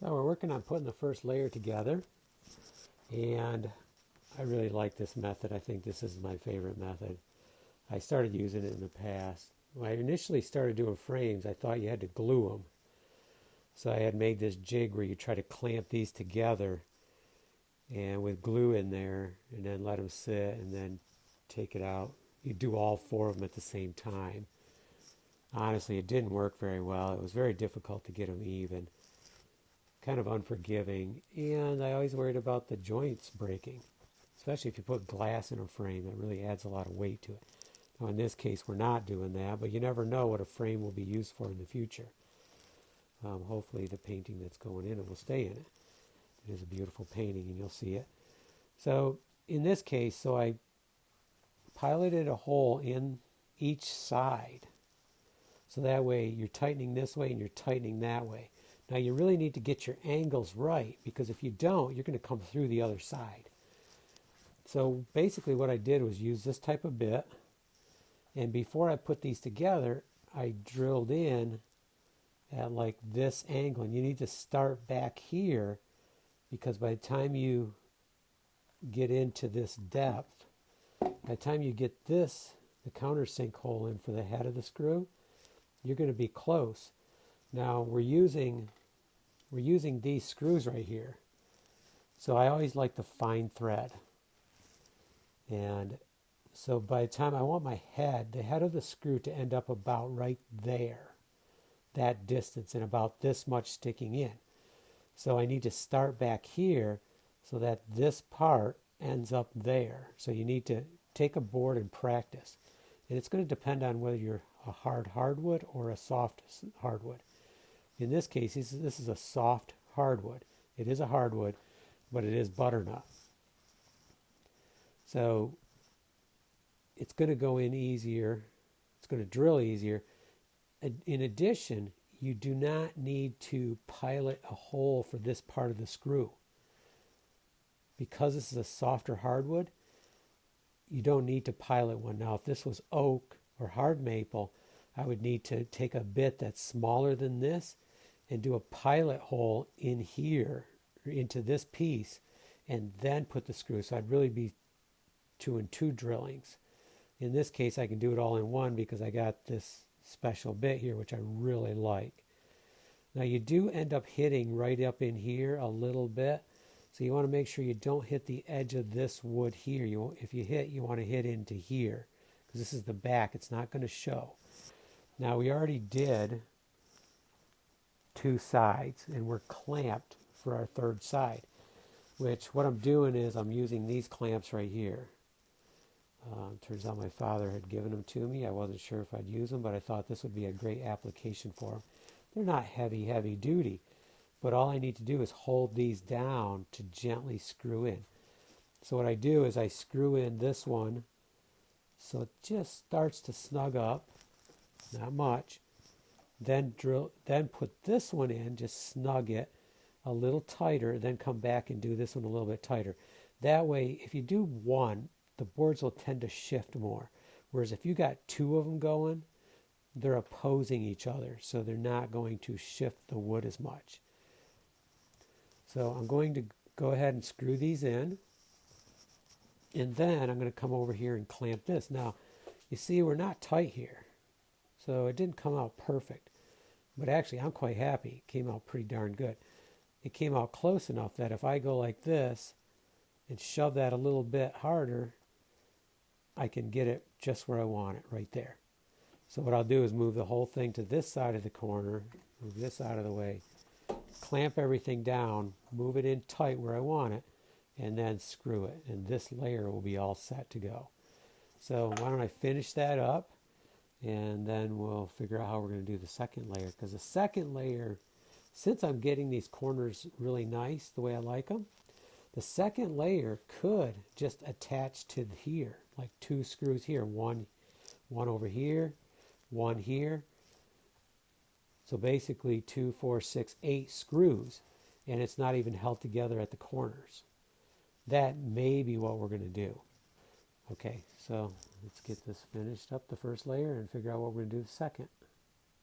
So we're working on putting the first layer together, and I really like this method. I think this is my favorite method. I started using it in the past. When I initially started doing frames, I thought you had to glue them. So I had made this jig where you try to clamp these together and with glue in there and then let them sit and then take it out. You do all four of them at the same time. Honestly, it didn't work very well. It was very difficult to get them even. Kind of unforgiving, and I always worried about the joints breaking, especially if you put glass in a frame. That really adds a lot of weight to it. Now in this case we're not doing that, but you never know what a frame will be used for in the future. Hopefully the painting that's going in it will stay in it. It is a beautiful painting and you'll see it. So in this case, so I piloted a hole in each side, so that way you're tightening this way and you're tightening that way. Now you really need to get your angles right, because if you don't, you're going to come through the other side. So basically what I did was use this type of bit, and before I put these together, I drilled in at like this angle. And you need to start back here, because by the time you get into this depth, by the time you get this, the countersink hole in for the head of the screw, you're going to be close. Now we're using these screws right here. So I always like the fine thread. And so by the time I want my head, the head of the screw to end up about right there, that distance, and about this much sticking in. So I need to start back here so that this part ends up there. So you need to take a board and practice. And it's going to depend on whether you're a hard hardwood or a soft hardwood. In this case, this is a soft hardwood. It is a hardwood, but it is butternut. So it's going to go in easier. It's going to drill easier. In addition, you do not need to pilot a hole for this part of the screw. Because this is a softer hardwood, you don't need to pilot one. Now, if this was oak or hard maple, I would need to take a bit that's smaller than this and do a pilot hole in here, into this piece, and then put the screw. So I'd really be doing two drillings. In this case, I can do it all in one because I got this special bit here, which I really like. Now you do end up hitting right up in here a little bit. So you want to make sure you don't hit the edge of this wood here. If you hit, you want to hit into here, because this is the back. It's not going to show. Now we already did two sides, and we're clamped for our third side, which what I'm doing is I'm using these clamps right here. Turns out my father had given them to me. I wasn't sure if I'd use them, but I thought this would be a great application for them. They're not heavy duty, but all I need to do is hold these down to gently screw in. So what I do is I screw in this one so it just starts to snug up, not much. Then put this one in, just snug it a little tighter, then come back and do this one a little bit tighter. That way, if you do one, the boards will tend to shift more. Whereas if you got two of them going, they're opposing each other, so they're not going to shift the wood as much. So I'm going to go ahead and screw these in, and then I'm going to come over here and clamp this. Now, you see we're not tight here, so it didn't come out perfect. But actually, I'm quite happy. It came out pretty darn good. It came out close enough that if I go like this and shove that a little bit harder, I can get it just where I want it, right there. So what I'll do is move the whole thing to this side of the corner, move this out of the way, clamp everything down, move it in tight where I want it, and then screw it. And this layer will be all set to go. So why don't I finish that up, and then we'll figure out how we're going to do the second layer. Because the second layer, since I'm getting these corners really nice the way I like them, the second layer could just attach to here, like two screws here, one over here, one here. So basically 2, 4, 6, 8 screws, and it's not even held together at the corners. That may be what we're going to do. Okay, so let's get this finished up, the first layer, and figure out what we're going to do the second.